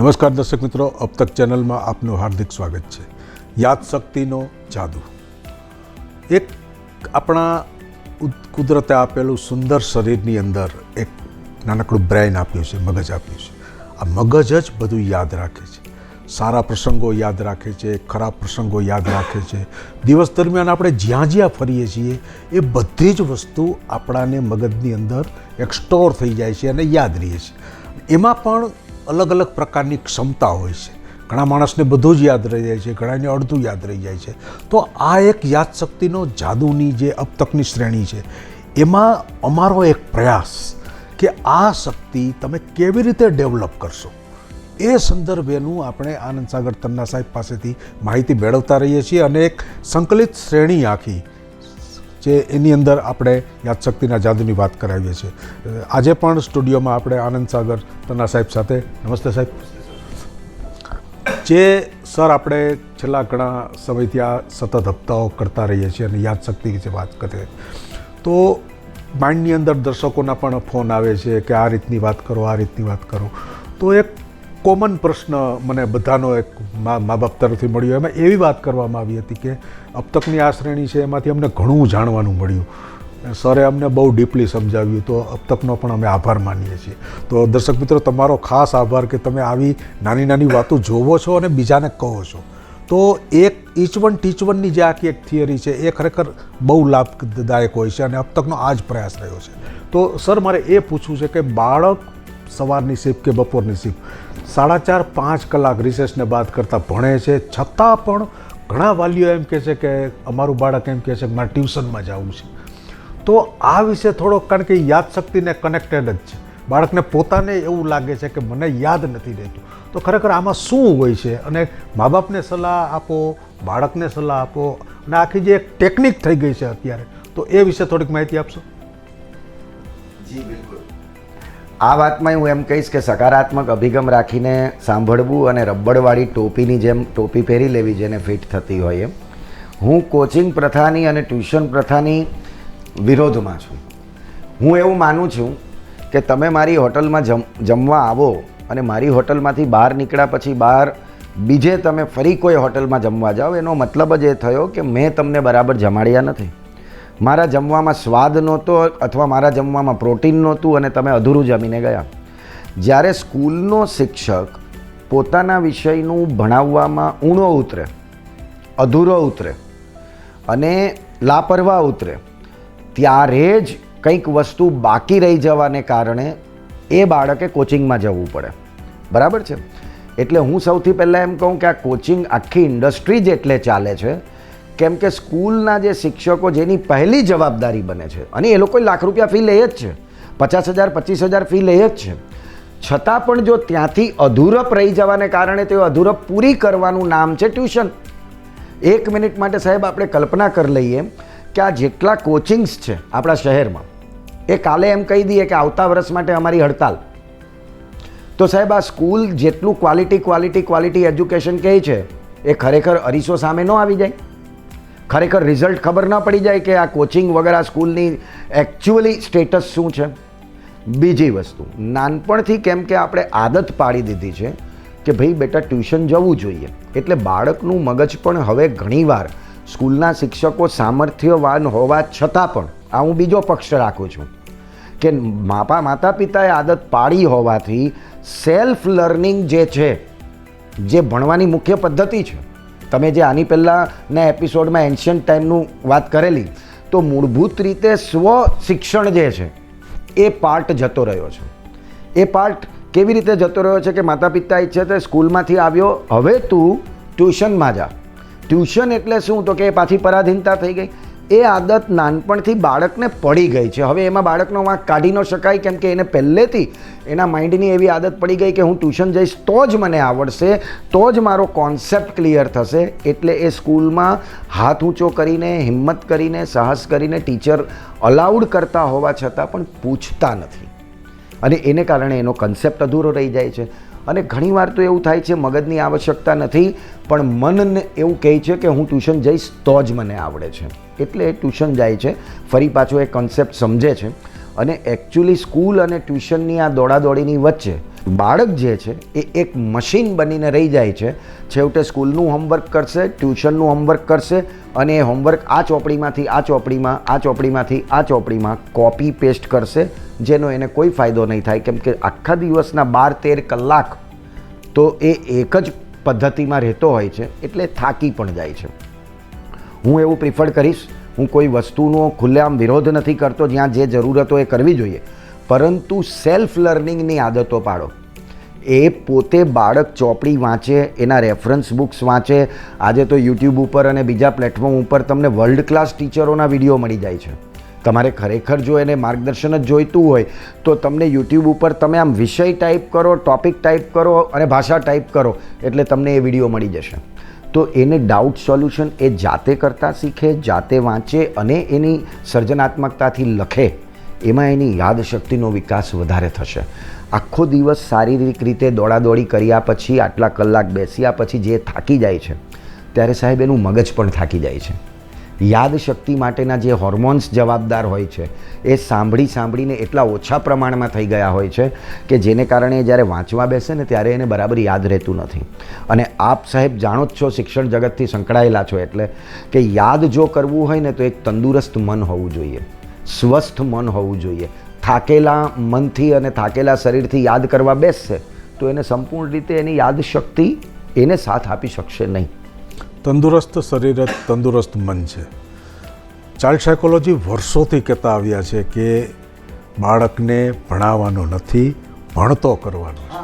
નમસ્કાર દર્શક મિત્રો, અબ તક ચેનલમાં આપનું હાર્દિક સ્વાગત છે. યાદશક્તિનો જાદુ એક આપણા કુદરતે આપેલું સુંદર શરીરની અંદર એક નાનકડું બ્રેઇન આપ્યું છે, મગજ આપ્યું છે. આ મગજ જ બધું યાદ રાખે છે. સારા પ્રસંગો યાદ રાખે છે, ખરાબ પ્રસંગો યાદ રાખે છે. દિવસ દરમિયાન આપણે જ્યાં જ્યાં ફરીએ છીએ એ બધી જ વસ્તુ આપણાને મગજની અંદર એક સ્ટોર થઈ જાય છે અને યાદ રહે છે. એમાં પણ અલગ અલગ પ્રકારની ક્ષમતા હોય છે. ઘણા માણસને બધું જ યાદ રહી જાય છે, ઘણાને અડધું યાદ રહી જાય છે. તો આ એક યાદશક્તિનો જાદુની જે અબ તકની શ્રેણી છે, એમાં અમારો એક પ્રયાસ કે આ શક્તિ તમે કેવી રીતે ડેવલપ કરશો એ સંદર્ભેનું આપણે આનંદ સાગર તન્ના સાહેબ પાસેથી માહિતી મેળવતા રહીએ છીએ અને એક સંકલિત શ્રેણી આખી જે એની અંદર આપણે યાદશક્તિના જાદુની વાત કરાવીએ છીએ. આજે પણ સ્ટુડિયોમાં આપણે આનંદ સાગર તન્ના સાહેબ સાથે. નમસ્તે સાહેબ. જે સર આપણે છેલ્લા ઘણા સમયથી આ સતત હપ્તાઓ કરતા રહીએ છીએ અને યાદશક્તિ વિશે વાત કરીએ તો માઇન્ડની અંદર દર્શકોના પણ ફોન આવે છે કે આ રીતની વાત કરો, આ રીતની વાત કરો. તો એક કોમન પ્રશ્ન મને બધાનો એક મા બાપ તરફથી મળ્યો. એમાં એવી વાત કરવામાં આવી હતી કે અબ તકની આ શ્રેણી છે એમાંથી અમને ઘણું જાણવાનું મળ્યું. સરે અમને બહુ ડીપલી સમજાવ્યું, તો અબ તકનો પણ અમે આભાર માનીએ છીએ. તો દર્શક મિત્રો, તમારો ખાસ આભાર કે તમે આવી નાની નાની વાતો જોવો છો અને બીજાને કહો છો. તો એક ઈચ વન ટીચ વનની જે આખી એક થિયરી છે એ ખરેખર બહુ લાભદાયક હોય છે અને અબ તકનો આ જ પ્રયાસ રહ્યો છે. તો સર, મારે એ પૂછવું છે કે બાળક સવારની શિફ્ટ કે બપોરની શિફ્ટ 4.5-5 કલાક રિસેસને બાદ કરતાં ભણે છે, છતાં પણ ઘણા વાલીઓ એમ કહે છે કે અમારું બાળક એમ કહે છે કે મારે ટ્યુશનમાં જવું છે. તો આ વિશે થોડોક, કારણ કે યાદશક્તિને કનેક્ટેડ જ છે, બાળકને પોતાને એવું લાગે છે કે મને યાદ નથી રહેતું. તો ખરેખર આમાં શું હોય છે અને મા બાપને સલાહ આપો, બાળકને સલાહ આપો, અને આખી જે એક ટેકનિક થઈ ગઈ છે અત્યારે, તો એ વિશે થોડીક માહિતી આપશો? જી બિલકુલ. આ વાતમાં હું એમ કહીશ કે સકારાત્મક અભિગમ રાખીને સાંભળવું અને રબડવાળી ટોપીની જેમ ટોપી પહેરી લેવી જેને ફિટ થતી હોય એમ. હું કોચિંગ પ્રથાની અને ટ્યુશન પ્રથાની વિરોધમાં છું. હું એવું માનું છું કે તમે મારી હોટલમાં જમવા આવો અને મારી હોટલમાંથી બહાર નીકળ્યા પછી બહાર બીજે તમે ફરી કોઈ હોટલમાં જમવા જાઓ, એનો મતલબ જ એ થયો કે મેં તમને બરાબર જમાડ્યા નથી. મારા જમવામાં સ્વાદ નહોતો અથવા મારા જમવામાં પ્રોટીન નહોતું અને તમે અધૂરું જમીને ગયા. જ્યારે સ્કૂલનો શિક્ષક પોતાના વિષયનું ભણાવવામાં ઊણો ઉતરે, અધૂરો ઉતરે અને લાપરવાહ ઉતરે, ત્યારે જ કંઈક વસ્તુ બાકી રહી જવાને કારણે એ બાળકે કોચિંગમાં જવું પડે. બરાબર છે? એટલે હું સૌથી પહેલાં એમ કહું કે આ કોચિંગ આખી ઇન્ડસ્ટ્રી જ એટલે ચાલે છે કેમ કે સ્કૂલના જે શિક્ષકો જેની પહેલી જવાબદારી બને છે, અને એ લોકો લાખ રૂપિયા ફી લે જ છે, 50,000 25,000 ફી લે જ છે, છતાં પણ જો ત્યાંથી અધૂરપ રહી જવાને કારણે તે અધૂરપ પૂરી કરવાનું નામ છે ટ્યુશન. 1 મિનિટ માટે સાહેબ આપણે કલ્પના કરી લઈએ કે આ જેટલા કોચિંગ્સ છે આપણા શહેરમાં, એ કાલે એમ કહી દઈએ કે આવતા વર્ષ માટે અમારી હડતાલ. તો સાહેબ આ સ્કૂલ જેટલું ક્વોલિટી એજ્યુકેશન કહે છે એ ખરેખર અરીસો સામે ન આવી જાય? ખરેખર રિઝલ્ટ ખબર ન પડી જાય કે આ કોચિંગ વગર આ સ્કૂલની એકચ્યુઅલી સ્ટેટસ શું છે? બીજી વસ્તુ, નાનપણથી કેમ કે આપણે આદત પાડી દીધી છે કે ભાઈ બેટા ટ્યુશન જવું જોઈએ, એટલે બાળકનું મગજ પણ હવે ઘણીવાર સ્કૂલના શિક્ષકો સામર્થ્યવાન હોવા છતાં પણ, આ હું બીજો પક્ષ રાખું છું કે માતા પિતાએ આદત પાડી હોવાથી સેલ્ફ લર્નિંગ જે છે, જે ભણવાની મુખ્ય પદ્ધતિ છે, તમે જે આની પહેલાંના એપિસોડમાં એન્શિયન્ટ ટાઈમનું વાત કરેલી, તો મૂળભૂત રીતે સ્વ શિક્ષણ જે છે એ પાર્ટ જતો રહ્યો છે. એ પાર્ટ કેવી રીતે જતો રહ્યો છે કે માતા પિતા ઈચ્છે તો સ્કૂલમાંથી આવ્યો, હવે તું ટ્યુશનમાં જા. ટ્યુશન એટલે શું? તો કે એ પાછી પરાધીનતા થઈ ગઈ. એ આદત નાનપણથી બાળકને પડી ગઈ છે. હવે એમાં બાળકનો વાંક કાઢી ન શકાય કેમ કે એને પહેલેથી એના માઇન્ડની એવી આદત પડી ગઈ કે હું ટ્યુશન જઈશ તો જ મને આવડશે, તો જ મારો કોન્સેપ્ટ ક્લિયર થશે. એટલે એ સ્કૂલમાં હાથ ઊંચો કરીને, હિંમત કરીને, સાહસ કરીને ટીચર અલાઉડ કરતા હોવા છતાં પણ પૂછતા નથી અને એને કારણે એનો કન્સેપ્ટ અધૂરો રહી જાય છે. અને ઘણીવાર તો એવું થાય છે મગજની આવશ્યકતા નથી પણ મનને એવું કહે છે કે હું ટ્યુશન જઈશ તો જ મને આવડે છે, એટલે એ ટ્યુશન જાય છે, ફરી પાછો એ કન્સેપ્ટ સમજે છે. અને એકચ્યુઅલી સ્કૂલ અને ટ્યુશનની આ દોડાદોડીની વચ્ચે બાળક જે છે એ એક મશીન બનીને રહી જાય છે. છેવટે સ્કૂલનું હોમવર્ક કરશે, ટ્યુશનનું હોમવર્ક કરશે અને એ હોમવર્ક આ ચોપડીમાંથી આ ચોપડીમાં, આ ચોપડીમાંથી આ ચોપડીમાં કોપી પેસ્ટ કરશે, જેનો એને કોઈ ફાયદો નહીં થાય, કેમ કે આખા દિવસના 12-13 કલાક તો એ એક જ પદ્ધતિમાં રહેતો હોય છે, એટલે થાકી પણ જાય છે. હું એવું પ્રિફર કરીશ, હું કોઈ વસ્તુનો ખુલ્લેઆમ વિરોધ નથી કરતો, જ્યાં જે જરૂરત હોય એ કરવી જોઈએ, પરંતુ સેલ્ફ લર્નિંગની આદતો પાડો. એ પોતે બાળક ચોપડી વાંચે, એના રેફરન્સ બુક્સ વાંચે. આજે તો યુટ્યુબ ઉપર અને બીજા પ્લેટફોર્મ ઉપર તમને વર્લ્ડ ક્લાસ ટીચરોના વિડીયો મળી જાય છે. તમારે ખરેખર જો એને માર્ગદર્શન જ જોઈતું હોય તો તમને યુટ્યુબ ઉપર તમે આમ વિષય ટાઈપ કરો, ટોપિક ટાઈપ કરો અને ભાષા ટાઈપ કરો એટલે તમને એ વિડીયો મળી જશે. તો એને ડાઉટ સોલ્યુશન એ જાતે કરતાં શીખે, જાતે વાંચે અને એની સર્જનાત્મકતાથી લખે, એમાં એની યાદશક્તિનો વિકાસ વધારે થશે. આખો દિવસ શારીરિક રીતે દોડાદોડી કર્યા પછી, આટલા કલાક બેસ્યા પછી જે થાકી જાય છે, ત્યારે સાહેબ એનું મગજ પણ થાકી જાય છે. યાદશક્તિ માટેના જે હોર્મોન્સ જવાબદાર હોય છે એ સાંભળીને એટલા ઓછા પ્રમાણમાં થઈ ગયા હોય છે કે જેને કારણે જ્યારે વાંચવા બેસે ને ત્યારે એને બરાબર યાદ રહેતું નથી. અને આપ સાહેબ જાણો જ છો, શિક્ષણ જગતથી સંકળાયેલા છો, એટલે કે યાદ જો કરવું હોય ને તો એક તંદુરસ્ત મન હોવું જોઈએ, સ્વસ્થ મન હોવું જોઈએ. થાકેલા મનથી અને થાકેલા શરીરથી યાદ કરવા બેસશે તો એને સંપૂર્ણ રીતે એની યાદશક્તિ એને સાથ આપી શકશે નહીં. તંદુરસ્ત શરીર જ તંદુરસ્ત મન છે. ચાઇલ્ડ સાયકોલોજી વર્ષોથી કહેતા આવ્યા છે કે બાળકને ભણાવવાનો નથી, ભણતો કરવાનો છે.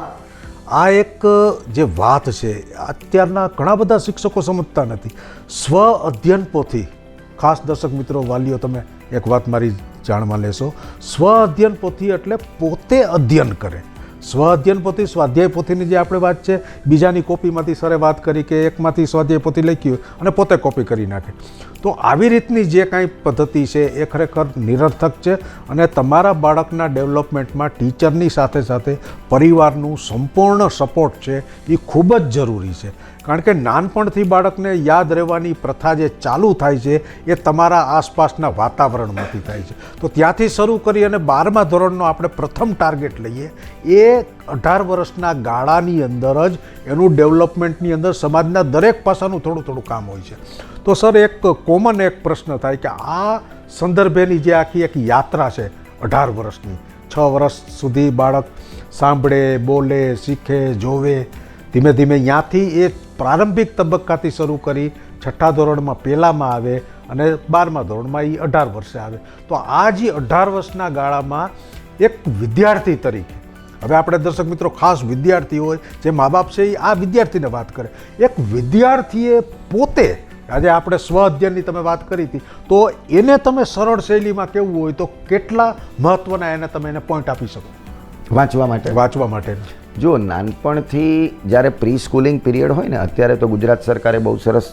આ એક જે વાત છે અત્યારના ઘણા બધા શિક્ષકો સમજતા નથી. સ્વ અધ્યયન પોથી, ખાસ દર્શક મિત્રો, વાલીઓ, તમે એક વાત મારી જાણમાં લેશો. સ્વ અધ્યયન પોથી એટલે પોતે અધ્યયન કરે. સ્વ અધ્યયન પોથી, સ્વાધ્યાય પોથીની જે આપણે વાત છે, બીજાની કોપીમાંથી સરે વાત કરી કે એકમાંથી સ્વાધ્યાય પોથી લખ્યું અને પોતે કોપી કરી નાખે. તો આવી રીતની જે કાંઈ પદ્ધતિ છે એ ખરેખર નિરર્થક છે અને તમારા બાળકના ડેવલપમેન્ટમાં ટીચરની સાથે સાથે પરિવારનું સંપૂર્ણ સપોર્ટ છે એ ખૂબ જ જરૂરી છે. કારણ કે નાનપણથી બાળકને યાદ રહેવાની પ્રથા જે ચાલુ થાય છે એ તમારા આસપાસના વાતાવરણમાંથી થાય છે. તો ત્યાંથી શરૂ કરી અને 12મા ધોરણનો આપણે પ્રથમ ટાર્ગેટ લઈએ, એ 18 વર્ષના ગાળાની અંદર જ એનું ડેવલપમેન્ટની અંદર સમાજના દરેક પાસાનું થોડું થોડું કામ હોય છે. તો સર, એક કોમન એક પ્રશ્ન થાય કે આ સંદર્ભેની જે આખી એક યાત્રા છે 18 વર્ષની, 6 વર્ષ સુધી બાળક સાંભળે, બોલે, શીખે, જોવે, ધીમે ધીમે ત્યાંથી એ પ્રારંભિક તબક્કાથી શરૂ કરી 6ઠ્ઠા ધોરણમાં પહેલામાં આવે અને 12મા ધોરણમાં એ 18 વર્ષે આવે. તો આ જે 18 વર્ષના ગાળામાં એક વિદ્યાર્થી તરીકે, હવે આપણે દર્શક મિત્રો ખાસ વિદ્યાર્થી હોય, જે મા બાપ છે એ આ વિદ્યાર્થીને વાત કરે. એક વિદ્યાર્થીએ પોતે, આજે આપણે સ્વ અધ્યયનની તમે વાત કરી હતી, તો એને તમે સરળ શૈલીમાં કહેવું હોય તો કેટલા મહત્ત્વના એને તમે એને પોઈન્ટ આપી શકો વાંચવા માટે? જો નાનપણથી જ્યારે પ્રી સ્કૂલિંગ પીરિયડ હોય ને, અત્યારે તો ગુજરાત સરકારે બહુ સરસ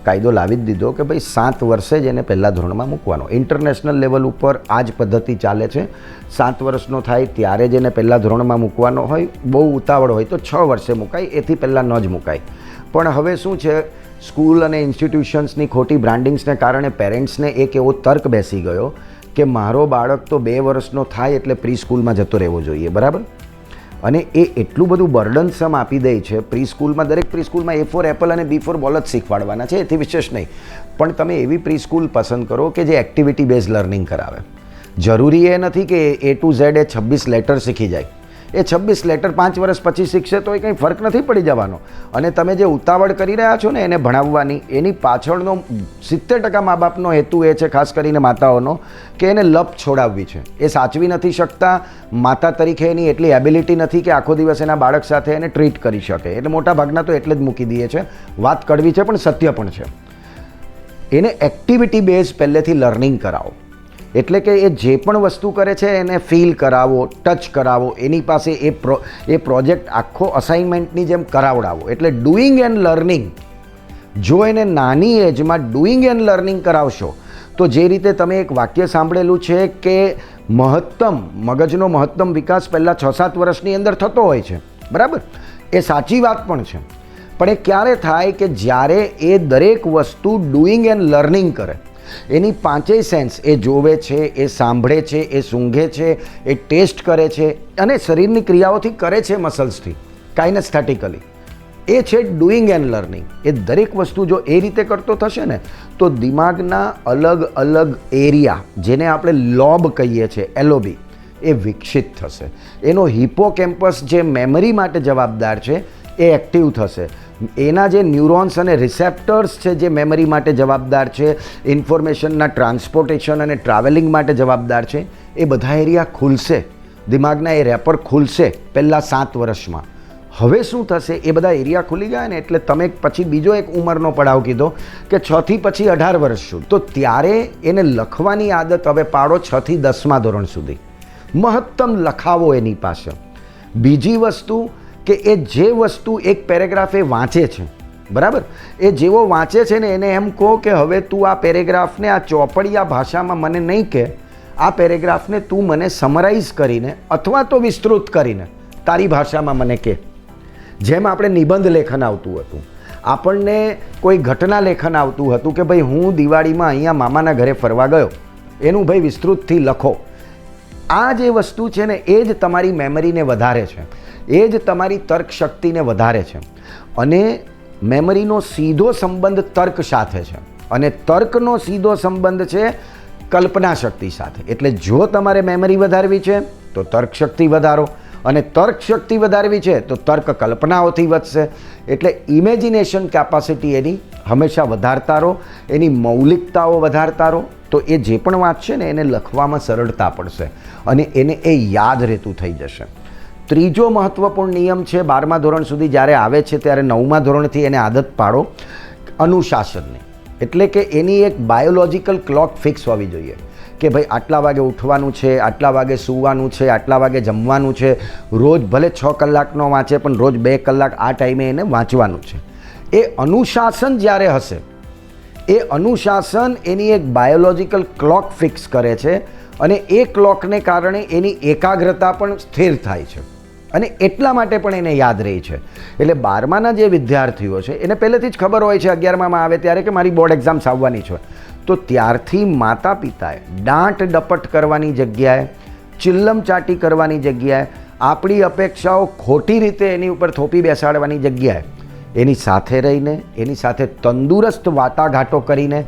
કાયદો લાવી જ દીધો કે ભાઈ 7 વર્ષે જ એને પહેલા ધોરણમાં મૂકવાનો. ઇન્ટરનેશનલ લેવલ ઉપર આ જ પદ્ધતિ ચાલે છે. 7 વર્ષનો થાય ત્યારે જ એને પહેલા ધોરણમાં મૂકવાનો હોય. બહુ ઉતાવળ હોય તો 6 વર્ષે મુકાય, એથી પહેલાં ન જ મુકાય. પણ હવે શું છે, સ્કૂલ અને ઇન્સ્ટિટ્યુશન્સની ખોટી બ્રાન્ડિંગ્સને કારણે પેરેન્ટ્સને એક એવો તર્ક બેસી ગયો કે મારો બાળક તો 2 વર્ષનો થાય એટલે પ્રી સ્કૂલમાં જતો રહેવો જોઈએ, બરાબર? અને એ એટલું બધું બર્ડનસમ આપી દે છે. પ્રી સ્કૂલમાં, દરેક પ્રી સ્કૂલમાં A ફોર એપલ અને B ફોર બોલ જ શીખવાડવાના છે, એથી વિશેષ નહીં. પણ તમે એવી પ્રી સ્કૂલ પસંદ કરો કે જે એક્ટિવિટી બેઝ લર્નિંગ કરાવે. જરૂરી એ નથી કે A to Z A 26 letter શીખી જાય. એ 26 લેટર 5 વર્ષ પછી શીખશે તો એ કંઈ ફરક નથી પડી જવાનો. અને તમે જે ઉતાવળ કરી રહ્યા છો ને એને ભણાવવાની, એની પાછળનો 70% મા બાપનો હેતુ એ છે, ખાસ કરીને માતાઓનો, કે એને લપ છોડાવવી છે. એ સાચવી નથી શકતા. માતા તરીકે એની એટલી એબિલિટી નથી કે આખો દિવસ એના બાળક સાથે એને ટ્રીટ કરી શકે. એટલે મોટા ભાગના તો એટલે જ મૂકી દઈએ છે. વાત કડવી છે પણ સત્ય પણ છે. એને એક્ટિવિટી બેઝ પહેલેથી લર્નિંગ કરાવો. એટલે કે એ જે પણ વસ્તુ કરે છે એને ફીલ કરાવો, ટચ કરાવો, એની પાસે એ પ્રોજેક્ટ આખો અસાઇનમેન્ટની જેમ કરાવડાવો. એટલે ડુઈંગ એન્ડ લર્નિંગ. જો એને નાની એજમાં ડુઈંગ એન્ડ લર્નિંગ કરાવશો તો જે રીતે તમે એક વાક્ય સાંભળેલું છે કે મગજનો મહત્તમ વિકાસ પહેલાં 6-7 વર્ષની અંદર થતો હોય છે, બરાબર? એ સાચી વાત પણ છે. પણ એ ક્યારે થાય કે જ્યારે એ દરેક વસ્તુ ડુઈંગ એન્ડ લર્નિંગ કરે. એની પાંચેય સેન્સ, એ જોવે છે, એ સાંભળે છે, એ સૂંઘે છે, એ ટેસ્ટ કરે છે અને શરીરની ક્રિયાઓથી કરે છે, મસલ્સથી, કાઇનેસ્થેટિકલી. એ છે ડુઈંગ એન્ડ લર્નિંગ. એ દરેક વસ્તુ જો એ રીતે કરતો થશે ને તો દિમાગના અલગ અલગ એરિયા, જેને આપણે લોબ કહીએ છીએ, LOB, એ વિકસિત થશે. એનો હિપોકેમ્પસ જે મેમરી માટે જવાબદાર છે એ એક્ટિવ થશે. એના જે ન્યુરોન્સ અને રિસેપ્ટર્સ છે જે મેમરી માટે જવાબદાર છે, ઇન્ફોર્મેશનના ટ્રાન્સપોર્ટેશન અને ટ્રાવેલિંગ માટે જવાબદાર છે, એ બધા એરિયા ખુલશે. દિમાગના એ રેપર ખુલશે પહેલાં 7 વર્ષમાં. હવે શું થશે, એ બધા એરિયા ખુલી ગયા ને એટલે તમે પછી બીજો એક ઉંમરનો પડાવ કીધો કે 6 થી પછી 18 વર્ષ સુધી, તો ત્યારે એને લખવાની આદત હવે પાડો 6 થી 10મા ધોરણ સુધી. મહત્તમ લખાવો એની પાસે. બીજી વસ્તુ કે એ જે વસ્તુ એક પેરેગ્રાફ એ વાંચે છે, બરાબર, એ જેવો વાંચે છે ને એને એમ કહો કે હવે તું આ પેરેગ્રાફને આ ચોપડિયા ભાષામાં મને નહીં કહે, આ પેરેગ્રાફને તું મને સમરાઇઝ કરીને અથવા તો વિસ્તૃત કરીને તારી ભાષામાં મને કહે. જેમ આપણે નિબંધ લેખન આવતું હતું, આપણને કોઈ ઘટના લેખન આવતું હતું કે ભાઈ હું દિવાળીમાં અહીંયા મામાના ઘરે ફરવા ગયો, એનું ભાઈ વિસ્તૃતથી લખો. આ જે વસ્તુ છે ને એ જ તમારી મેમરીને વધારે છે, એ જ તમારી તર્ક શક્તિને વધારે છે. અને મેમરીનો સીધો સંબંધ તર્ક સાથે છે અને તર્કનો સીધો સંબંધ છે કલ્પના શક્તિ સાથે. એટલે જો તમારે મેમરી વધારવી છે તો તર્ક શક્તિ વધારો, અને તર્ક શક્તિ વધારવી છે તો તર્ક કલ્પનાઓથી વધશે. એટલે ઇમેજિનેશન કેપેસિટી એની હંમેશા વધારતા રહો, એની મૌલિકતાઓ વધારતા રહો, તો એ જે પણ વાંચશે ને એને લખવામાં સરળતા પડશે અને એને એ યાદ રહેતું થઈ જશે. ત્રીજો મહત્વપૂર્ણ નિયમ છે 12મા ધોરણ સુધી જ્યારે આવે છે ત્યારે 9મા ધોરણથી એને આદત પાડો અનુશાસનની. એટલે કે એની એક બાયોલોજિકલ ક્લોક ફિક્સ હોવી જોઈએ કે ભાઈ આટલા વાગે ઉઠવાનું છે, આટલા વાગે સૂવાનું છે, આટલા વાગે જમવાનું છે. રોજ ભલે 6 કલાકનો વાંચે પણ રોજ 2 કલાક આ ટાઈમે એને વાંચવાનું છે. એ અનુશાસન જ્યારે હશે, એ અનુશાસન એની એક બાયોલોજિકલ ક્લોક ફિક્સ કરે છે અને એ ક્લોકને કારણે એની એકાગ્રતા પણ સ્થિર થાય છે અને એટલા માટે પણ એને યાદ રહે છે. એટલે 12માના જે વિદ્યાર્થીઓ છે એને પહેલેથી જ ખબર હોય છે 11મામાં આવે ત્યારે કે મારી બોર્ડ એક્ઝામ્સ આવવાની છે, તો ત્યારથી માતા પિતાએ દાંટ ડપટ કરવાની જગ્યાએ, ચિલ્લમ ચાટી કરવાની જગ્યાએ, આપણી અપેક્ષાઓ ખોટી રીતે એની ઉપર થોપી બેસાડવાની જગ્યાએ એની સાથે રહીને, એની સાથે તંદુરસ્ત વાટાઘાટો કરીને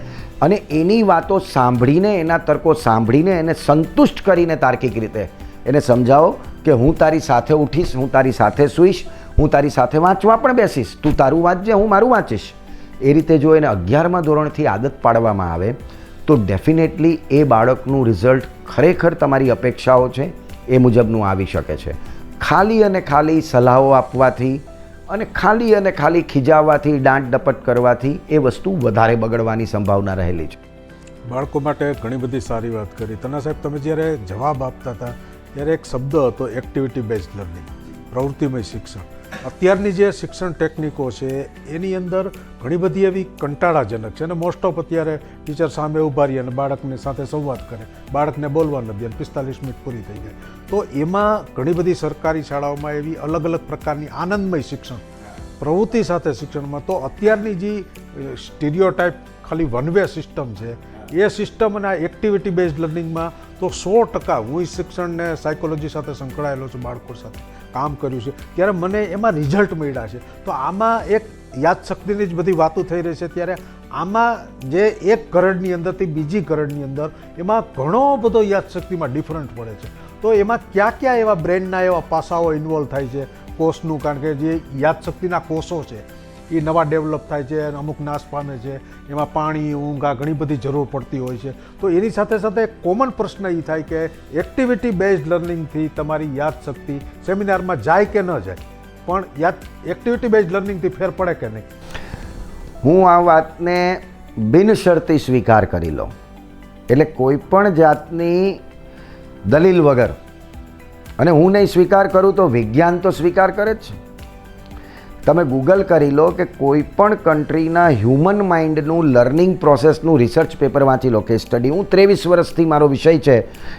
અને એની વાતો સાંભળીને, એના તર્કો સાંભળીને એને સંતુષ્ટ કરીને તાર્કિક રીતે એને સમજાવો કે હું તારી સાથે ઉઠીશ, હું તારી સાથે સૂઈશ, હું તારી સાથે વાંચવા પણ બેસીશ, તું તારું વાંચજે, હું મારું વાંચીશ. એ રીતે જો એને 11મા ધોરણથી આદત પાડવામાં આવે તો ડેફિનેટલી એ બાળકનું રિઝલ્ટ ખરેખર તમારી અપેક્ષાઓ છે એ મુજબનું આવી શકે છે. ખાલી અને ખાલી સલાહો આપવાથી અને ખાલી ખીજાવવાથી, દાંટ ડપટ કરવાથી એ વસ્તુ વધારે બગડવાની સંભાવના રહેલી છે. બાળકો માટે ઘણી બધી સારી વાત કરી. તના સાહેબ, તમે જ્યારે જવાબ આપતા હતા ત્યારે એક શબ્દ હતો એક્ટિવિટી બેઝડ લર્નિંગ, પ્રવૃત્તિમય શિક્ષણ. અત્યારની જે શિક્ષણ ટેકનિકો છે એની અંદર ઘણી બધી એવી કંટાળાજનક છે અને મોસ્ટ ઓફ અત્યારે ટીચર સામે ઊભા રહી અને બાળકની સાથે સંવાદ કરે, બાળકને બોલવા ન દે અને 45 મિનિટ પૂરી થઈ જાય. તો એમાં ઘણી બધી સરકારી શાળાઓમાં એવી અલગ અલગ પ્રકારની આનંદમય શિક્ષણ, પ્રવૃત્તિ સાથે શિક્ષણમાં, તો અત્યારની જે સ્ટીરિયોટાઇપ ખાલી વન વે સિસ્ટમ છે એ સિસ્ટમ અને આ એક્ટિવિટી બેઝડ લર્નિંગમાં તો 100% હું શિક્ષણને સાયકોલોજી સાથે સંકળાયેલો છું, બાળકો સાથે કામ કર્યું છે, ત્યારે મને એમાં રિઝલ્ટ મળ્યા છે. તો આમાં એક યાદશક્તિની જ બધી વાતો થઈ રહી છે, ત્યારે આમાં જે એક કરડની અંદરથી બીજી કરડની અંદર એમાં ઘણો બધો યાદશક્તિમાં ડિફરન્ટ પડે છે. તો એમાં કયા એવા બ્રેનના એવા પાસાઓ ઇન્વોલ્વ થાય છે કોષનું, કારણ કે જે યાદશક્તિના કોષો છે એ નવા ડેવલપ થાય છે અને અમુક નાશ પામે છે, એમાં પાણી, ઊંઘ આ ઘણી બધી જરૂર પડતી હોય છે. તો એની સાથે સાથે કોમન પ્રશ્ન એ થાય કે એક્ટિવિટી બેઝડ લર્નિંગથી તમારી યાદશક્તિ સેમિનારમાં જાય કે ન જાય, પણ એક્ટિવિટી બેઝડ લર્નિંગથી ફેર પડે કે નહીં? હું આ વાતને બિનશરતી સ્વીકાર કરી લઉં. એટલે કોઈ પણ જાતની દલીલ વગર, અને હું નહીં સ્વીકાર કરું તો વિજ્ઞાન તો સ્વીકાર કરે જ છે. તમે ગૂગલ કરી લો કે કોઈ પણ કન્ટ્રીના હ્યુમન માઇન્ડનું લર્નિંગ પ્રોસેસનું રિસર્ચ પેપર વાંચી લો, કેસ સ્ટડી. હું 23 વર્ષથી મારો વિષય છે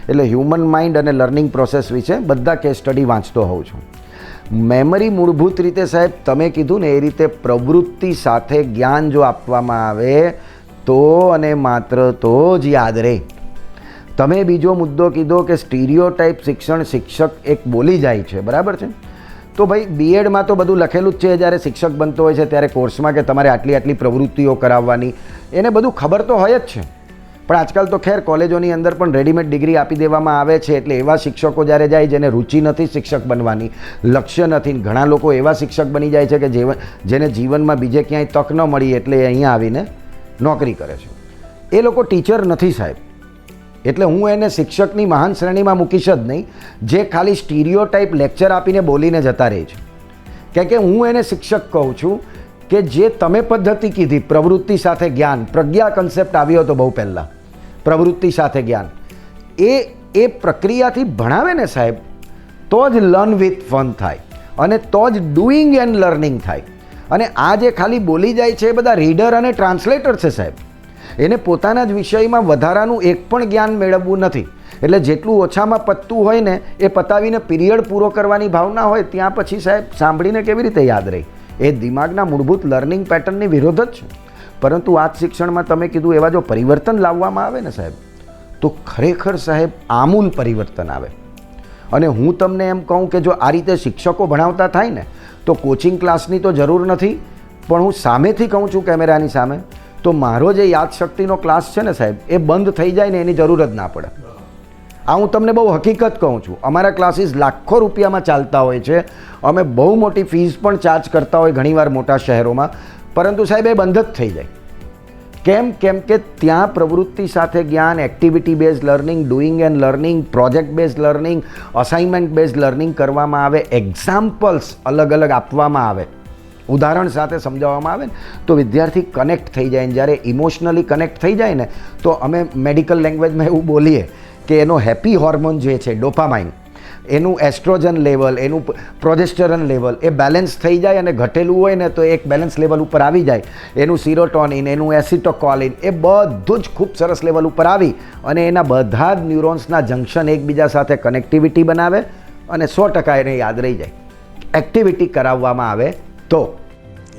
એટલે હ્યુમન માઇન્ડ અને લર્નિંગ પ્રોસેસ વિશે બધા કેસ સ્ટડી વાંચતો હોઉં છું. મેમરી મૂળભૂત રીતે, સાહેબ તમે કીધું ને એ રીતે પ્રવૃત્તિ સાથે જ્ઞાન જો આપવામાં આવે તો અને માત્ર તો જ યાદ રહે. તમે બીજો મુદ્દો કીધો કે સ્ટીરિયોટાઇપ શિક્ષક એક બોલી જાય છે, બરાબર છે. તો ભાઈ બીએડમાં તો બધું લખેલું જ છે, જ્યારે શિક્ષક બનતો હોય છે ત્યારે કોર્સમાં કે તમારે આટલી પ્રવૃત્તિઓ કરાવવાની, એને બધું ખબર તો હોય જ છે. પણ આજકાલ તો ખેર કોલેજોની અંદર પણ રેડીમેડ ડિગ્રી આપી દેવામાં આવે છે. એટલે એવા શિક્ષકો જ્યારે જાય જેને રુચિ નથી શિક્ષક બનવાની, લક્ષ્ય નથી, ઘણા લોકો એવા શિક્ષક બની જાય છે કે જેને જીવનમાં બીજે ક્યાંય તક ન મળી એટલે અહીંયા આવીને નોકરી કરે છે. એ લોકો ટીચર નથી સાહેબ. એટલે હું એને શિક્ષકની મહાન શ્રેણીમાં મૂકીશ જ નહીં જે ખાલી સ્ટીરિયોટાઇપ લેક્ચર આપીને બોલીને જતા રહે છે. કારણ કે હું એને શિક્ષક કહું છું કે જે તમે પદ્ધતિ કીધી પ્રવૃત્તિ સાથે જ્ઞાન, પ્રજ્ઞા કન્સેપ્ટ આવ્યો હતો બહુ પહેલાં, પ્રવૃત્તિ સાથે જ્ઞાન, એ પ્રક્રિયાથી ભણાવે ને સાહેબ, તો જ લર્ન વિથ ફન થાય અને તો જ ડુઈંગ એન્ડ લર્નિંગ થાય. અને આ જે ખાલી બોલી જાય છે એ બધા રીડર અને ટ્રાન્સલેટર છે સાહેબ. એને પોતાના જ વિષયમાં વધારાનું એક પણ જ્ઞાન મેળવવું નથી. એટલે જેટલું ઓછામાં પતતું હોય ને એ પતાવીને પીરિયડ પૂરો કરવાની ભાવના હોય ત્યાં પછી સાહેબ સાંભળીને કેવી રીતે યાદ રહે? એ દિમાગના મૂળભૂત લર્નિંગ પેટર્નની વિરોધ જ છે. પરંતુ આ જ શિક્ષણમાં તમે કીધું એવા જો પરિવર્તન લાવવામાં આવે ને સાહેબ, તો ખરેખર સાહેબ આમૂલ પરિવર્તન આવે. અને હું તમને એમ કહું કે જો આ રીતે શિક્ષકો ભણાવતા થાય ને તો કોચિંગ ક્લાસની તો જરૂર નથી. પણ હું સામેથી કહું છું કેમેરાની સામે, તો મારો જે યાદશક્તિનો ક્લાસ છે ને સાહેબ, એ બંધ થઈ જાય ને એની જરૂર જ ના પડે. આ હું તમને બહુ હકીકત કહું છું. અમારા ક્લાસીસ લાખો રૂપિયામાં ચાલતા હોય છે, અમે બહુ મોટી ફીસ પણ ચાર્જ કરતા હોય ઘણીવાર મોટા શહેરોમાં, પરંતુ સાહેબ એ બંધ જ થઈ જાય. કેમ કે ત્યાં પ્રવૃત્તિ સાથે જ્ઞાન, activity base learning, doing and learning, project base learning, assignment base learning કરવામાં આવે, એક્ઝામ્પલ્સ અલગ અલગ આપવામાં આવે, ઉદાહરણ સાથે સમજાવવામાં આવે ને તો વિદ્યાર્થી કનેક્ટ થઈ જાય. જ્યારે ઇમોશનલી કનેક્ટ થઈ જાય ને તો અમે મેડિકલ લેંગ્વેજમાં એવું બોલીએ કે એનો હેપી હોર્મોન જે છે ડોપામાઇન, એનું એસ્ટ્રોજન લેવલ, એનું પ્રોજેસ્ટેરોન લેવલ એ બેલેન્સ થઈ જાય. અને ઘટેલું હોય ને તો એક બેલેન્સ લેવલ ઉપર આવી જાય. એનું સિરોટોનિન, એનું એસિટોકોલિન એ બધું જ ખૂબ સરસ લેવલ ઉપર આવી અને એના બધા જ ન્યુરોન્સના જંક્શન એકબીજા સાથે કનેક્ટિવિટી બનાવે અને 100% એને યાદ રહી જાય. એક્ટિવિટી કરાવવામાં આવે તો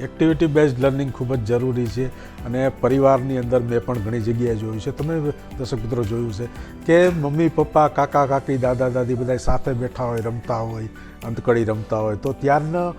એક્ટિવિટી બેઝડ લર્નિંગ ખૂબ જ જરૂરી છે. અને પરિવારની અંદર મેં પણ ઘણી જગ્યાએ જોયું છે, તમે દર્શક મિત્રો જોયું છે કે મમ્મી પપ્પા, કાકા કાકી, દાદા દાદી બધા સાથે બેઠા હોય, રમતા હોય, અંતકડી રમતા હોય, તો ત્યારના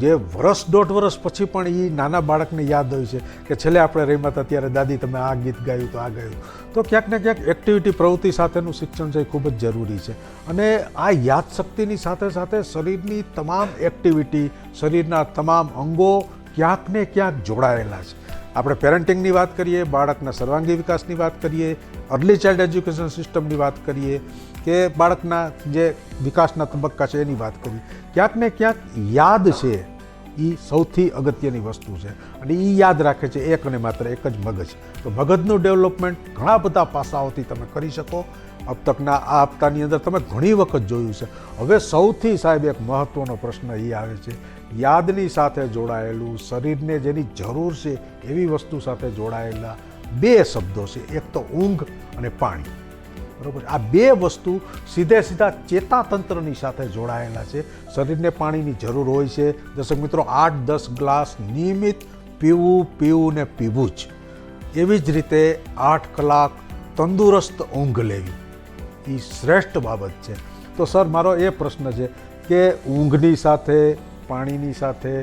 જે વર્ષ 1.5 વર્ષ પછી પણ એ નાના બાળકને યાદ હોય છે કે છેલ્લે આપણે રમ્યા હતા ત્યારે દાદી તમે આ ગીત ગાયું તો આ ગાયું. તો ક્યાંક ને ક્યાંક એક્ટિવિટી પ્રવૃત્તિ સાથેનું શિક્ષણ છે એ ખૂબ જ જરૂરી છે. અને આ યાદશક્તિની સાથે સાથે શરીરની તમામ એક્ટિવિટી, શરીરના તમામ અંગો ક્યાંક ને ક્યાંક જોડાયેલા છે. આપણે પેરેન્ટિંગની વાત કરીએ, બાળકના સર્વાંગી વિકાસની વાત કરીએ, અર્લી ચાઇલ્ડ એજ્યુકેશન સિસ્ટમની વાત કરીએ કે બાળકના જે વિકાસના તબક્કા છે એની વાત કરીએ, ક્યાંક ને ક્યાંક યાદ છે એ સૌથી અગત્યની વસ્તુ છે. અને એ યાદ રાખે છે એક અને માત્ર એક જ મગજ. તો મગજનું ડેવલપમેન્ટ ઘણા બધા પાસાઓથી તમે કરી શકો. અબ તકના આ હપ્તાની અંદર તમે ઘણી વખત જોયું છે. હવે સૌથી સાહેબ એક મહત્ત્વનો પ્રશ્ન એ આવે છે, યાદની સાથે જોડાયેલું, શરીરને જેની જરૂર છે એવી વસ્તુ સાથે જોડાયેલા 2 શબ્દો છે, એક તો ઊંઘ અને પાણી. બરાબર, આ 2 વસ્તુ સીધા ચેતાતંત્રની સાથે જોડાયેલા છે. શરીરને પાણીની જરૂર હોય છે દર્શક મિત્રો, 8-10 ગ્લાસ નિયમિત પીવું ને પીવું જ. એવી જ રીતે 8 કલાક તંદુરસ્ત ઊંઘ લેવી એ શ્રેષ્ઠ બાબત છે. તો સર મારો એ પ્રશ્ન છે કે ઊંઘની સાથે, પાણીની સાથે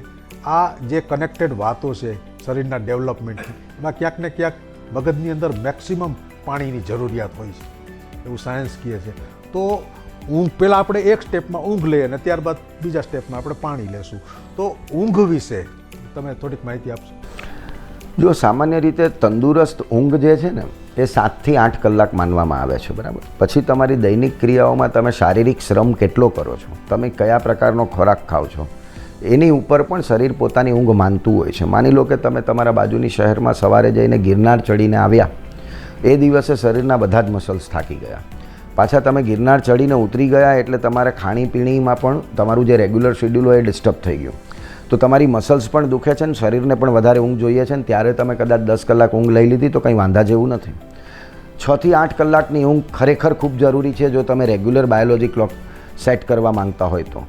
આ જે કનેક્ટેડ વાતો છે શરીરના ડેવલપમેન્ટની, એમાં ક્યાંક ને ક્યાંક મગજની અંદર મેક્સિમમ પાણીની જરૂરિયાત હોય છે એવું સાયન્સ કહે છે. તો ઊંઘ પહેલાં આપણે એક સ્ટેપમાં ઊંઘ લઈએ અને ત્યારબાદ બીજા સ્ટેપમાં આપણે પાણી લેશું. તો ઊંઘ વિશે તમે થોડીક માહિતી આપશો? જો સામાન્ય રીતે તંદુરસ્ત ઊંઘ જે છે ને એ 7 થી 8 કલાક માનવામાં આવે છે, બરાબર. પછી તમારી દૈનિક ક્રિયાઓમાં તમે શારીરિક શ્રમ કેટલો કરો છો, તમે કયા પ્રકારનો ખોરાક ખાઓ છો, એની ઉપર પણ શરીર પોતાની ઊંઘ માનતું હોય છે. માની લો કે તમે તમારા બાજુની શહેરમાં સવારે જઈને ગિરનાર ચડીને આવ્યા, એ દિવસે શરીરના બધા જ મસલ્સ થાકી ગયા. પાછા તમે ગિરનાર ચડીને ઉતરી ગયા એટલે તમારે ખાણીપીણીમાં પણ તમારું જે રેગ્યુલર શેડ્યુલ હોય એ ડિસ્ટર્બ થઈ ગયું. તો તમારી મસલ્સ પણ દુખે છે ને શરીરને પણ વધારે ઊંઘ જોઈએ છે ને ત્યારે તમે કદાચ 10 કલાક ઊંઘ લઈ લીધી તો કંઈ વાંધા જેવું નથી. 6 થી 8 કલાકની ઊંઘ ખરેખર ખૂબ જરૂરી છે જો તમે રેગ્યુલર બાયોલોજી ક્લોક સેટ કરવા માંગતા હોય તો.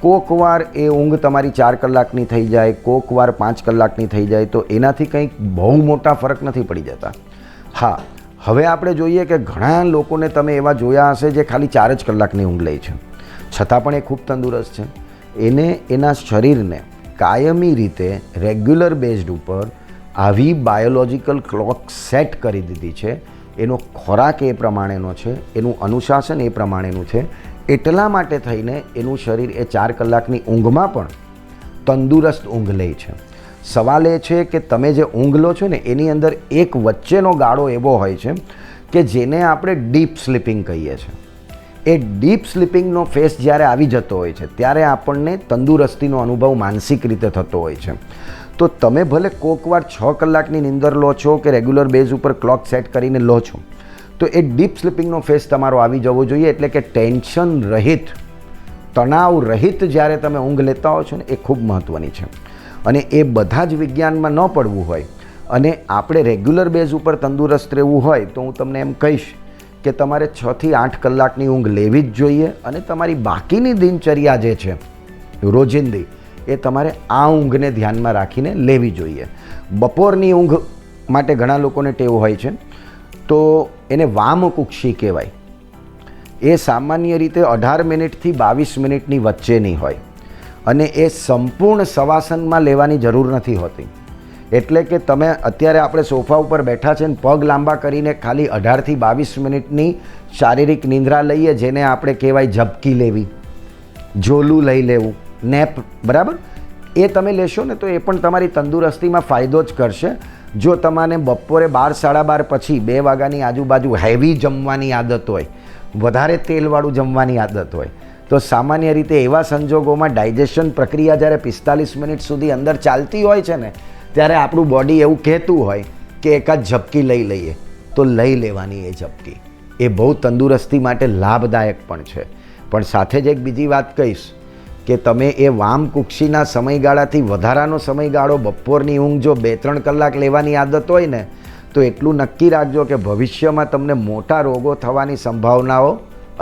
કોક વાર એ ઊંઘ તમારી 4 કલાકની થઈ જાય, કોક વાર 5 કલાકની થઈ જાય, તો એનાથી કંઈક બહુ મોટા ફરક નથી પડી જતા. હા, હવે આપણે જોઈએ કે ઘણા લોકોને તમે એવા જોયા હશે જે ખાલી 4 જ કલાકની ઊંઘ લે છે, છતાં પણ એ ખૂબ તંદુરસ્ત છે. એને એના શરીરને કાયમી રીતે રેગ્યુલર બેઝડ ઉપર આવી બાયોલોજિકલ ક્લોક સેટ કરી દીધી છે. એનો ખોરાક એ પ્રમાણેનો છે, એનું અનુશાસન એ પ્રમાણેનું છે. એટલા માટે થઈને એનું શરીર એ 4 કલાકની ઊંઘમાં પણ તંદુરસ્ત ઊંઘ લે છે. સવાલ એ છે કે તમે જે ઊંઘ લો છો ને એની અંદર એક વચ્ચેનો ગાળો એવો હોય છે કે જેને આપણે ડીપ સ્લીપિંગ કહીએ છીએ. એ ડીપ સ્લીપિંગનો ફેસ જ્યારે આવી જતો હોય છે ત્યારે આપણને તંદુરસ્તીનો અનુભવ માનસિક રીતે થતો હોય છે. તો તમે ભલે કોકવાર 6 કલાકની નિંદર લો છો કે રેગ્યુલર બેઝ ઉપર ક્લોક સેટ કરીને લો છો, તો એ ડીપ સ્લીપિંગનો ફેસ તમારો આવી જવો જોઈએ. એટલે કે ટેન્શન રહિત, તણાવ રહિત જ્યારે તમે ઊંઘ લેતા હો છો ને એ ખૂબ મહત્ત્વની છે. અને એ બધા જ વિજ્ઞાનમાં ન પડવું હોય અને આપણે રેગ્યુલર બેઝ ઉપર તંદુરસ્ત રહેવું હોય તો હું તમને એમ કહીશ કે તમારે 6 થી 8 કલાકની ઊંઘ લેવી જ જોઈએ. અને તમારી બાકીની દિનચર્યા જે છે રોજિંદી, એ તમારે આ ઊંઘને ધ્યાનમાં રાખીને લેવી જોઈએ. બપોરની ઊંઘ માટે ઘણા લોકોને ટેવ હોય છે, તો એને વામકુક્ષી કહેવાય. એ સામાન્ય રીતે 18 મિનિટથી 22 મિનિટની વચ્ચેની હોય અને એ સંપૂર્ણ શવાસનમાં લેવાની જરૂર નથી હોતી. એટલે કે તમે અત્યારે આપણે સોફા ઉપર બેઠા છે ને પગ લાંબા કરીને ખાલી 18થી 22 મિનિટની શારીરિક નિંદ્રા લઈએ, જેને આપણે કહેવાય ઝબકી લેવી, ઝોલું લઈ લેવું, નેપ, બરાબર? એ તમે લેશો ને તો એ પણ તમારી તંદુરસ્તીમાં ફાયદો જ કરશે. જો તમને બપોરે 12, 12:30 પછી 2 વાગ્યાની આજુબાજુ હેવી જમવાની આદત હોય, વધારે તેલવાળું જમવાની આદત હોય, તો સામાન્ય રીતે એવા સંજોગોમાં ડાયજેશન પ્રક્રિયા જ્યારે 45 મિનિટ સુધી અંદર ચાલતી હોય છે ને, ત્યારે આપણું બોડી એવું કહેતું હોય કે એકાદ ઝબકી લઈ લઈએ, તો લઈ લેવાની એ ઝબકી. એ બહુ તંદુરસ્તી માટે લાભદાયક પણ છે. પણ સાથે જ એક બીજી વાત કહીશ કે તમે એ વામકુક્ષીના સમયગાળાથી વધારાનો સમયગાળો બપોરની ઊંઘ જો 2-3 કલાક લેવાની આદત હોય ને, તો એટલું નક્કી રાખજો કે ભવિષ્યમાં તમને મોટા રોગો થવાની સંભાવનાઓ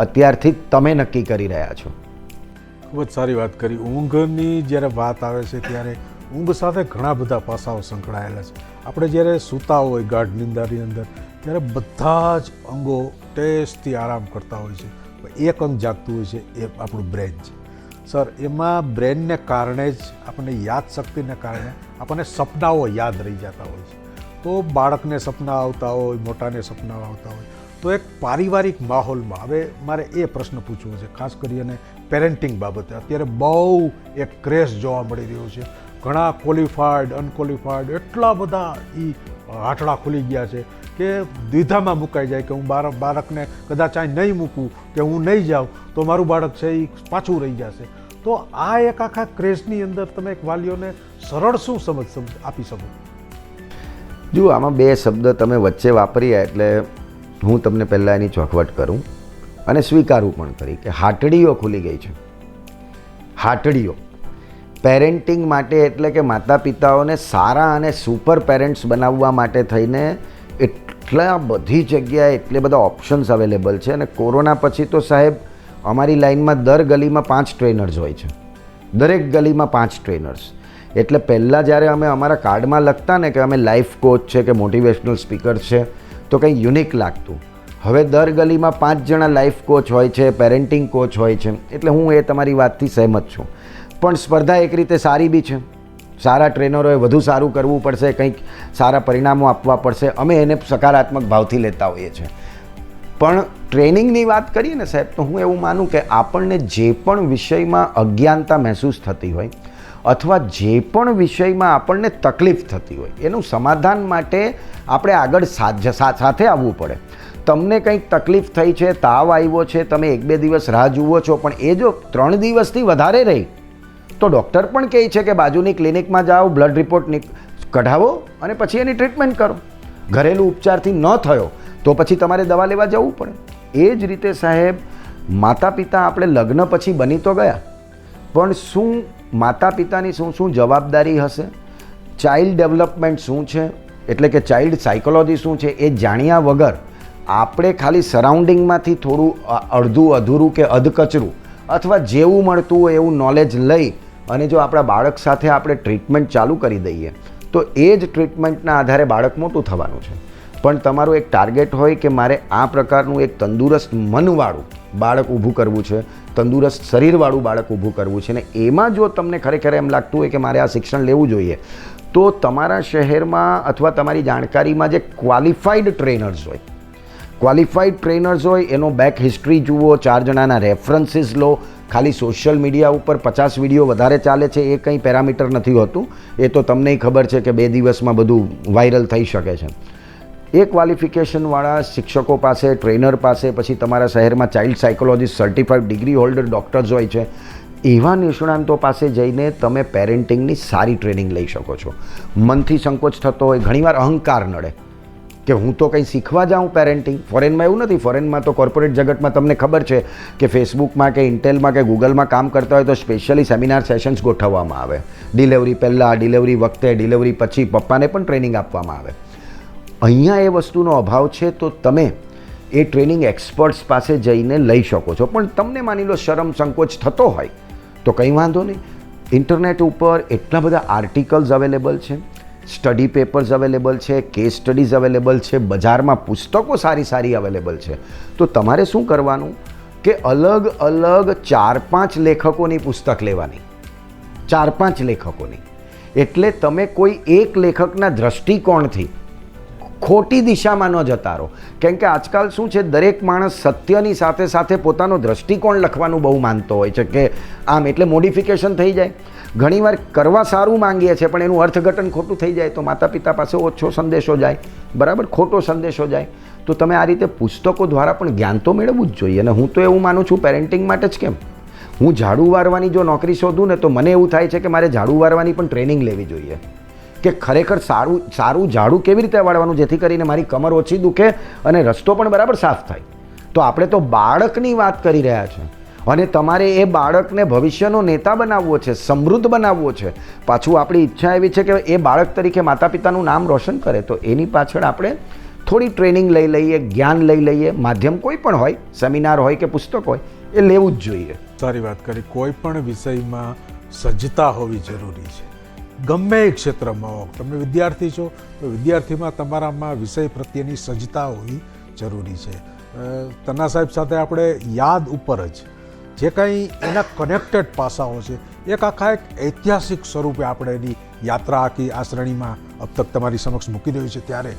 અત્યારથી જ તમે નક્કી કરી રહ્યા છો. ખૂબ જ સારી વાત કરી. ઊંઘની જ્યારે વાત આવે છે ત્યારે ઊંઘ સાથે ઘણા બધા પાસાઓ સંકળાયેલા છે. આપણે જ્યારે સૂતા હોય ગાઢ નિંદાની અંદર, ત્યારે બધા જ અંગો ટેસ્ટથી આરામ કરતા હોય છે. એક અંગ જાગતું હોય છે, એ આપણું બ્રેન છે. સર, એમાં બ્રેનને કારણે જ આપણને યાદશક્તિને કારણે આપણને સપનાઓ યાદ રહી જતા હોય છે. તો બાળકને સપના આવતા હોય, મોટાને સપના આવતા હોય, તો એક પારિવારિક માહોલમાં હવે મારે એ પ્રશ્ન પૂછવો છે, ખાસ કરીને પેરેન્ટિંગ બાબતે. અત્યારે બહુ એક ક્રેઝ જોવા મળી રહ્યો છે. ઘણા ક્વોલિફાઈડ, અનક્વોલિફાઈડ એટલા બધા એ હાટડા ખુલી ગયા છે કે દ્વિધામાં મુકાઈ જાય કે હું બાળકને કદાચ અહીં નહીં મૂકું કે હું નહીં જાઉં તો મારું બાળક છે એ પાછું રહી જશે. તો આ એક આખા ક્રેઝની અંદર તમે એક વાલીઓને સરળ શું સમજ આપી શકો? જુઓ, આમાં 2 શબ્દ તમે વચ્ચે વાપર્યા એટલે હું તમને પહેલાં એની ચોખવટ કરું અને સ્વીકારું પણ કરી કે હાટડીઓ ખુલી ગઈ છે. હાટડીઓ પેરેન્ટિંગ માટે, એટલે કે માતા પિતાઓને સારા અને સુપર પેરેન્ટ્સ બનાવવા માટે થઈને એટલા બધી જગ્યાએ એટલે બધા ઓપ્શન્સ અવેલેબલ છે. અને કોરોના પછી તો સાહેબ અમારી લાઇનમાં દર ગલીમાં 5 ટ્રેનર્સ હોય છે, દરેક ગલીમાં 5 ટ્રેનર્સ. એટલે પહેલાં જ્યારે અમે અમારા કાર્ડમાં લખતા ને કે અમે લાઈફ કોચ છે કે મોટિવેશનલ સ્પીકર છે, તો કંઈ યુનિક લાગતું. હવે દર ગલીમાં 5 જણા લાઈફ કોચ હોય છે, પેરેન્ટિંગ કોચ હોય છે. એટલે હું એ તમારી વાતથી સહેમત છું. પણ સ્પર્ધા એક રીતે સારી બી છે. સારા ટ્રેનરોએ વધુ સારું કરવું પડશે, કંઈક સારા પરિણામો આપવા પડશે. અમે એને સકારાત્મક ભાવથી લેતા હોઈએ છીએ. પણ ટ્રેનિંગની વાત કરીએ ને સાહેબ, તો હું એવું માનું કે આપણને જે પણ વિષયમાં અજ્ઞાનતા મહેસૂસ થતી હોય અથવા જે પણ વિષયમાં આપણને તકલીફ થતી હોય, એનું સમાધાન માટે આપણે આગળ સાથે આવવું પડે. તમને કંઈક તકલીફ થઈ છે, તાવ આવ્યો છે, તમે 1-2 દિવસ રાહ જુઓ છો, પણ એ જો 3 દિવસથી વધારે રહી તો ડૉક્ટર પણ કહે છે કે બાજુની ક્લિનિકમાં જાઓ, બ્લડ રિપોર્ટ કઢાવો અને પછી એની ટ્રીટમેન્ટ કરો. ઘરેલું ઉપચારથી ન થયો તો પછી તમારે દવા લેવા જવું પડે. એ જ રીતે સાહેબ, માતા પિતા આપણે લગ્ન પછી બની તો ગયા, પણ શું માતા પિતાની શું જવાબદારી હશે? ચાઇલ્ડ ડેવલપમેન્ટ શું છે, એટલે કે ચાઇલ્ડ સાયકોલોજી શું છે, એ જાણ્યા વગર આપણે ખાલી સરાઉન્ડિંગમાંથી થોડું અડધું અધૂરું કે અધકચરું અથવા જેવું મળતું હોય એવું નોલેજ લઈ અને જો આપણા બાળક સાથે આપણે ટ્રીટમેન્ટ ચાલુ કરી દઈએ તો એ જ ટ્રીટમેન્ટના આધારે બાળક મોટું થવાનું છે. પણ તમારું એક ટાર્ગેટ હોય કે મારે આ પ્રકારનું એક તંદુરસ્ત મનવાળું બાળક ઊભું કરવું છે, તંદુરસ્ત શરીરવાળું બાળક ઊભું કરવું છે, ને એમાં જો તમને ખરેખર એમ લાગતું હોય કે મારે આ શિક્ષણ લેવું જોઈએ તો તમારા શહેરમાં અથવા તમારી જાણકારીમાં જે ક્વોલિફાઈડ ટ્રેનર્સ હોય એનો બેક હિસ્ટ્રી જુઓ, 4 જણાના રેફરન્સીસ લો. ખાલી સોશિયલ મીડિયા ઉપર 50 વિડીયો વધારે ચાલે છે એ કંઈ પેરામીટર નથી હોતું. એ તો તમને ખબર છે કે 2 દિવસમાં બધું વાયરલ થઈ શકે છે. એ ક્વોલિફિકેશનવાળા શિક્ષકો પાસે, ટ્રેનર પાસે, પછી તમારા શહેરમાં child psychologist, certified degree holder doctors હોય છે, એવા નિષ્ણાંતો પાસે જઈને તમે પેરેન્ટિંગની સારી ટ્રેનિંગ લઈ શકો છો. મનથી સંકોચ થતો હોય, ઘણીવાર અહંકાર નડે કે હું તો કંઈ શીખવા જાઉં પેરેન્ટિંગ. ફોરેનમાં એવું નથી. ફોરેનમાં તો કોર્પોરેટ જગતમાં તમને ખબર છે કે ફેસબુકમાં કે ઇન્ટેલમાં કે ગૂગલમાં કામ કરતા હોય તો સ્પેશિયલી સેમિનાર સેશન્સ ગોઠવવામાં આવે. ડિલિવરી પહેલાં, ડિલિવરી વખતે, ડિલિવરી પછી પપ્પાને પણ ટ્રેનિંગ આપવામાં આવે. અહીંયા એ વસ્તુનો અભાવ છે તો તમે એ ટ્રેનિંગ એક્સપર્ટ્સ પાસે જઈને લઈ શકો છો. પણ તમને માની લો શરમ સંકોચ થતો હોય તો કંઈ વાંધો નહીં. ઇન્ટરનેટ ઉપર એટલા બધા આર્ટિકલ્સ અવેલેબલ છે, સ્ટડી પેપર્સ અવેલેબલ છે, કેસ સ્ટડીઝ અવેલેબલ છે, બજારમાં પુસ્તકો સારી અવેલેબલ છે. તો તમારે શું કરવાનું કે અલગ અલગ 4-5 લેખકોની પુસ્તક લેવાની. 4-5 લેખકોની. એટલે તમે કોઈ એક લેખકના દ્રષ્ટિકોણથી ખોટી દિશામાં ન જતા રહો. કેમ કે આજકાલ શું છે, દરેક માણસ સત્યની સાથે સાથે પોતાનો દ્રષ્ટિકોણ લખવાનું બહુ માનતો હોય છે કે આમ, એટલે મોડિફિકેશન થઈ જાય. ઘણીવાર કરવા સારું માંગીએ છીએ પણ એનું અર્થઘટન ખોટું થઈ જાય તો માતા પિતા પાસે ઓછો સંદેશો જાય, બરાબર, ખોટો સંદેશો જાય. તો તમે આ રીતે પુસ્તકો દ્વારા પણ જ્ઞાન તો મેળવવું જ જોઈએ. અને હું તો એવું માનું છું પેરેન્ટિંગ માટે જ કેમ, હું ઝાડુ વારવાની જો નોકરી શોધું ને તો મને એવું થાય છે કે મારે ઝાડુ વારવાની પણ ટ્રેનિંગ લેવી જોઈએ કે ખરેખર સારું ઝાડુ કેવી રીતે વાળવાનું જેથી કરીને મારી કમર ઓછી દુખે અને રસ્તો પણ બરાબર સાફ થાય. તો આપણે તો બાળકની વાત કરી રહ્યા છીએ અને તમારે એ બાળકને ભવિષ્યનો નેતા બનાવવો છે, સમૃદ્ધ બનાવવો છે. પાછું આપણી ઈચ્છા એવી છે કે એ બાળક તરીકે માતા પિતાનું નામ રોશન કરે. તો એની પાછળ આપણે થોડી ટ્રેનિંગ લઈ લઈએ, જ્ઞાન લઈ લઈએ. માધ્યમ કોઈ પણ હોય, સેમિનાર હોય કે પુસ્તક હોય, એ લેવું જ જોઈએ. સારી વાત કરી. કોઈ પણ વિષયમાં સજ્જતા હોવી જરૂરી છે. ગમે એ ક્ષેત્રમાં હો, તમે વિદ્યાર્થી છો તો વિદ્યાર્થીમાં તમારામાં વિષય પ્રત્યેની સજ્જતા હોવી જરૂરી છે. તન્ના સાહેબ સાથે આપણે યાદ ઉપર જ જે કંઈ એના કનેક્ટેડ પાસાઓ છે, એક એક ઐતિહાસિક સ્વરૂપે આપણે એની યાત્રા આખી આ શ્રેણીમાં અબ તક તમારી સમક્ષ મૂકી રહ્યું છે. ત્યારે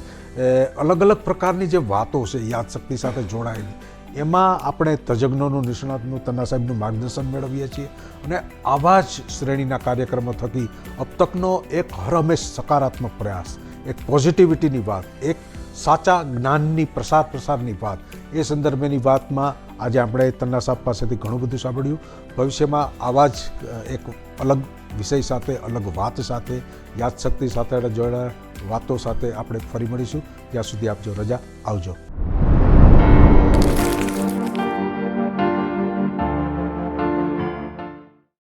અલગ અલગ પ્રકારની જે વાતો છે યાદશક્તિ સાથે જોડાયેલી, એમાં આપણે તજજ્ઞોનું, નિષ્ણાતનું, તન્ના સાહેબનું માર્ગદર્શન મેળવીએ છીએ. અને આવા જ શ્રેણીના કાર્યક્રમો થકી અબ તકનો એક હરહંમેશ સકારાત્મક પ્રયાસ, એક પોઝિટિવિટીની વાત, એક સાચા જ્ઞાનની પ્રસારની વાત, એ સંદર્ભેની વાતમાં આજે આપણે તન્ના સાહેબ પાસેથી ઘણું બધું સાંભળ્યું. ભવિષ્યમાં આવા જ એક અલગ વિષય સાથે, અલગ વાત સાથે, યાદશક્તિ સાથે જોડાયેલા વાતો સાથે આપણે ફરી મળીશું. ત્યાં સુધી આપજો રજા. આવજો.